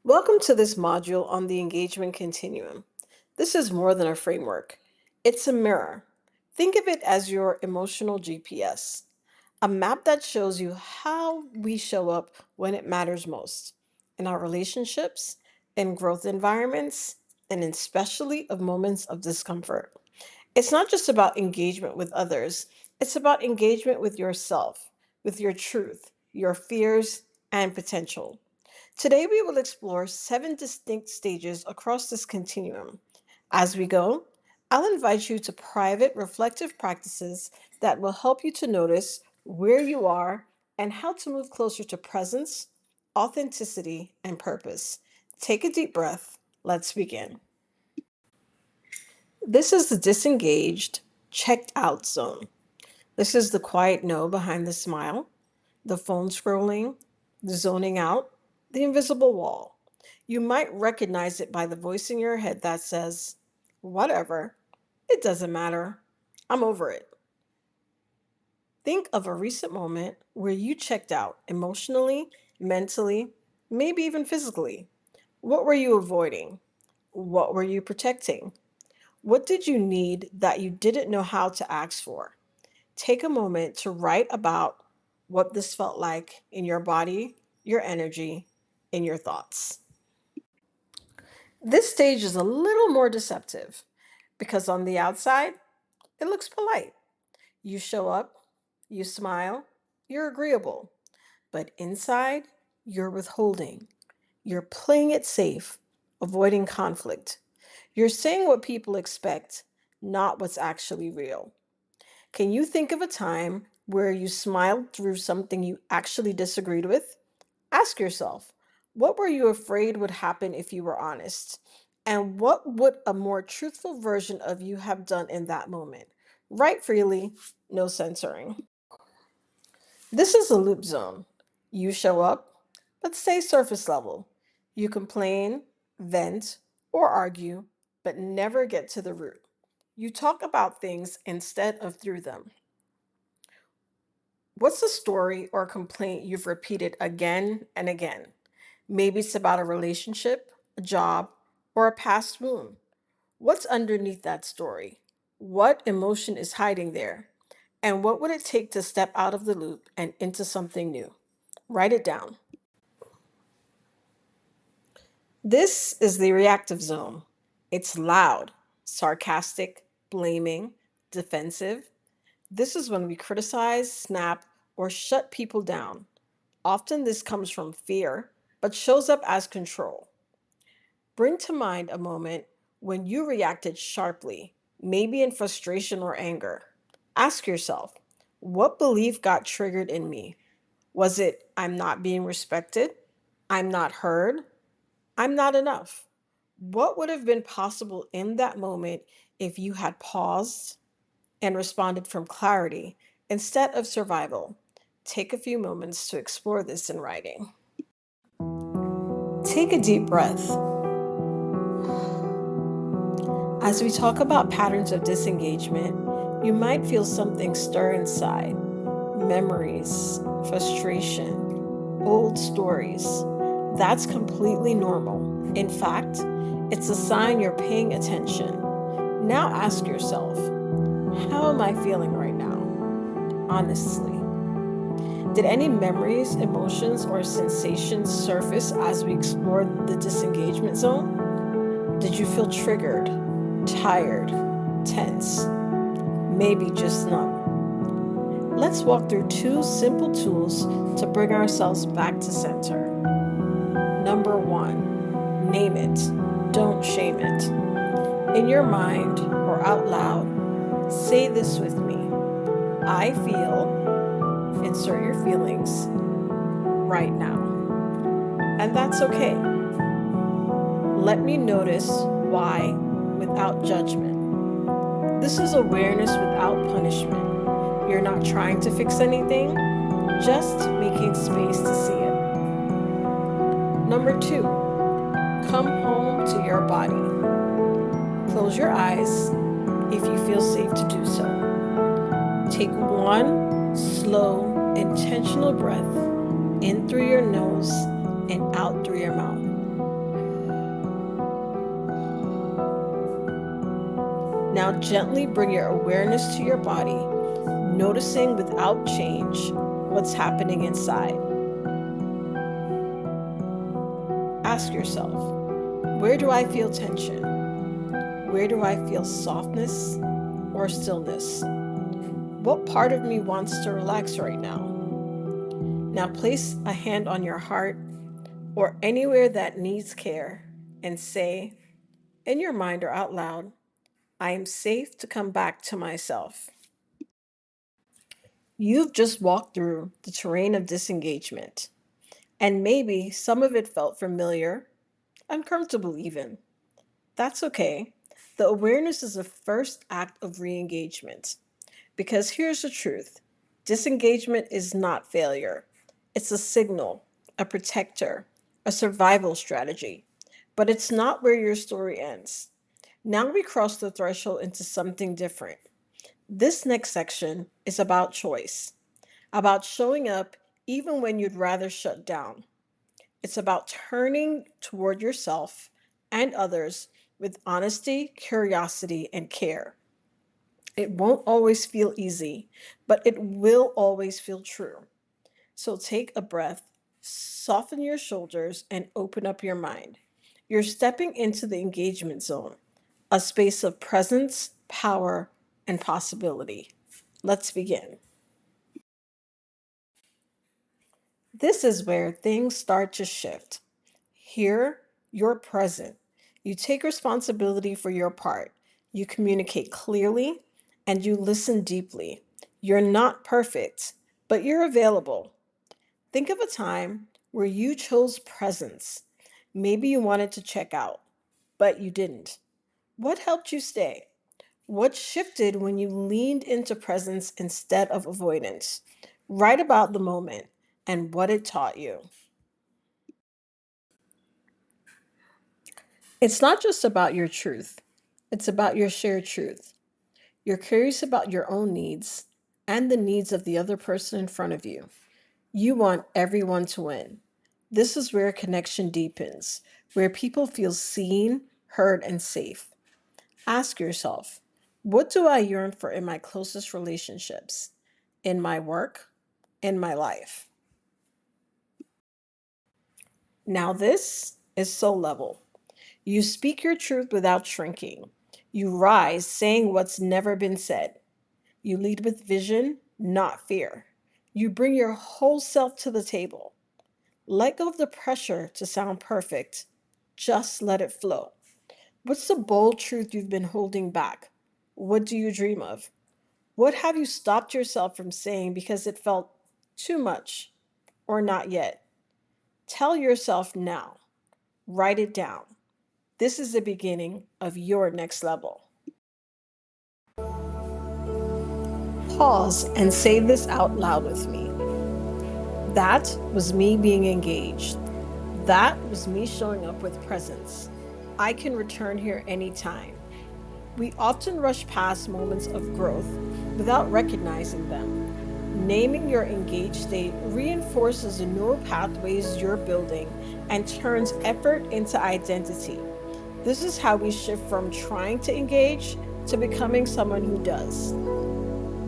Welcome to this module on the engagement continuum. This is more than a framework, it's a mirror. Think of it as your emotional GPS, a map that shows you how we show up when it matters most in our relationships, in growth environments, and especially of moments of discomfort. It's not just about engagement with others, it's about engagement with yourself, with your truth, your fears, and potential. Today, we will explore 7 distinct stages across this continuum. As we go, I'll invite you to private, reflective practices that will help you to notice where you are and how to move closer to presence, authenticity, and purpose. Take a deep breath. Let's begin. This is the disengaged, checked out zone. This is the quiet no behind the smile, the phone scrolling, the zoning out, the invisible wall. You might recognize it by the voice in your head that says, whatever, it doesn't matter, I'm over it. Think of a recent moment where you checked out emotionally, mentally, maybe even physically. What were you avoiding? What were you protecting? What did you need that you didn't know how to ask for? Take a moment to write about what this felt like in your body, your energy, in your thoughts. This stage is a little more deceptive because on the outside, it looks polite. You show up, you smile, you're agreeable, but inside, you're withholding. You're playing it safe, avoiding conflict. You're saying what people expect, not what's actually real. Can you think of a time where you smiled through something you actually disagreed with? Ask yourself, what were you afraid would happen if you were honest? And what would a more truthful version of you have done in that moment? Write freely, no censoring. This is a loop zone. You show up, but stay surface level. You complain, vent, or argue, but never get to the root. You talk about things instead of through them. What's a story or complaint you've repeated again and again? Maybe it's about a relationship, a job, or a past wound. What's underneath that story? What emotion is hiding there? And what would it take to step out of the loop and into something new? Write it down. This is the reactive zone. It's loud, sarcastic, blaming, defensive. This is when we criticize, snap, or shut people down. Often this comes from fear, but shows up as control. Bring to mind a moment when you reacted sharply, maybe in frustration or anger. Ask yourself, what belief got triggered in me? Was it, I'm not being respected? I'm not heard? I'm not enough? What would have been possible in that moment if you had paused and responded from clarity instead of survival? Take a few moments to explore this in writing. Take a deep breath. As we talk about patterns of disengagement, you might feel something stir inside. Memories, frustration, old stories. That's completely normal. In fact, it's a sign you're paying attention. Now ask yourself, how am I feeling right now? Honestly. Did any memories, emotions, or sensations surface as we explored the disengagement zone? Did you feel triggered, tired, tense? Maybe just numb. Let's walk through 2 simple tools to bring ourselves back to center. Number 1, name it, don't shame it. In your mind or out loud, say this with me. I feel, insert your feelings, right now. And that's okay. Let me notice why without judgment. This is awareness without punishment. You're not trying to fix anything, just making space to see it. Number 2, come home to your body. Close your eyes if you feel safe to do so. Take one slow, intentional breath in through your nose and out through your mouth. Now gently bring your awareness to your body, noticing without change what's happening inside. Ask yourself, where do I feel tension? Where do I feel softness or stillness? What part of me wants to relax right now? Now place a hand on your heart or anywhere that needs care and say, in your mind or out loud, I am safe to come back to myself. You've just walked through the terrain of disengagement, and maybe some of it felt familiar, uncomfortable even. That's okay. The awareness is the first act of re engagement. Because here's the truth: disengagement is not failure, it's a signal, a protector, a survival strategy. But it's not where your story ends. Now we cross the threshold into something different. This next section is about choice, about showing up even when you'd rather shut down. It's about turning toward yourself and others with honesty, curiosity, and care. It won't always feel easy, but it will always feel true. So take a breath, soften your shoulders, and open up your mind. You're stepping into the engagement zone, a space of presence, power, and possibility. Let's begin. This is where things start to shift. Here, you're present. You take responsibility for your part. You communicate clearly and you listen deeply. You're not perfect, but you're available. Think of a time where you chose presence. Maybe you wanted to check out, but you didn't. What helped you stay? What shifted when you leaned into presence instead of avoidance? Write about the moment and what it taught you. It's not just about your truth, it's about your shared truth. You're curious about your own needs and the needs of the other person in front of you. You want everyone to win. This is where connection deepens, where people feel seen, heard, and safe. Ask yourself, what do I yearn for in my closest relationships, in my work, in my life? Now, this is soul level. You speak your truth without shrinking. You rise saying what's never been said. You lead with vision, not fear. You bring your whole self to the table. Let go of the pressure to sound perfect. Just let it flow. What's the bold truth you've been holding back? What do you dream of? What have you stopped yourself from saying because it felt too much or not yet? Tell yourself now. Write it down. This is the beginning of your next level. Pause and say this out loud with me. That was me being engaged. That was me showing up with presence. I can return here anytime. We often rush past moments of growth without recognizing them. Naming your engaged state reinforces the neural pathways you're building and turns effort into identity. This is how we shift from trying to engage to becoming someone who does.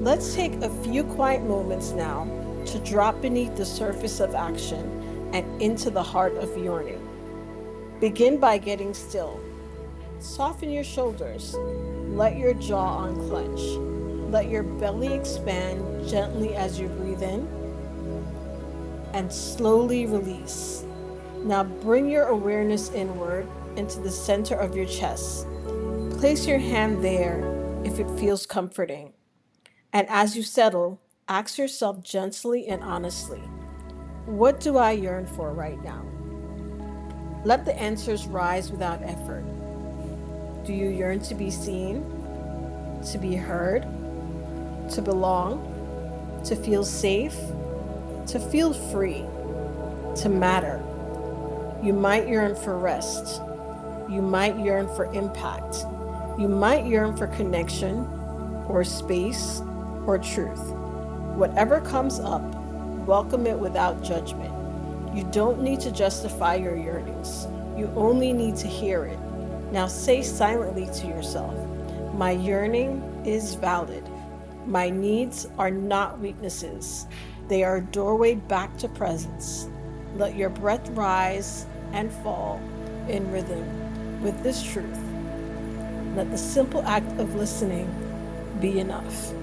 Let's take a few quiet moments now to drop beneath the surface of action and into the heart of yearning. Begin by getting still. Soften your shoulders. Let your jaw unclench. Let your belly expand gently as you breathe in and slowly release. Now bring your awareness inward into the center of your chest. Place your hand there if it feels comforting. And as you settle, ask yourself gently and honestly, what do I yearn for right now? Let the answers rise without effort. Do you yearn to be seen, to be heard, to belong, to feel safe, to feel free, to matter? You might yearn for rest. You might yearn for impact. You might yearn for connection or space or truth. Whatever comes up, welcome it without judgment. You don't need to justify your yearnings. You only need to hear it. Now say silently to yourself, My yearning is valid. My needs are not weaknesses, they are a doorway back to presence. Let your breath rise and fall in rhythm with this truth. Let the simple act of listening be enough.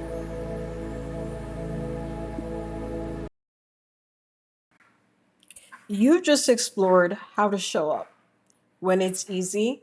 You just explored how to show up when it's easy,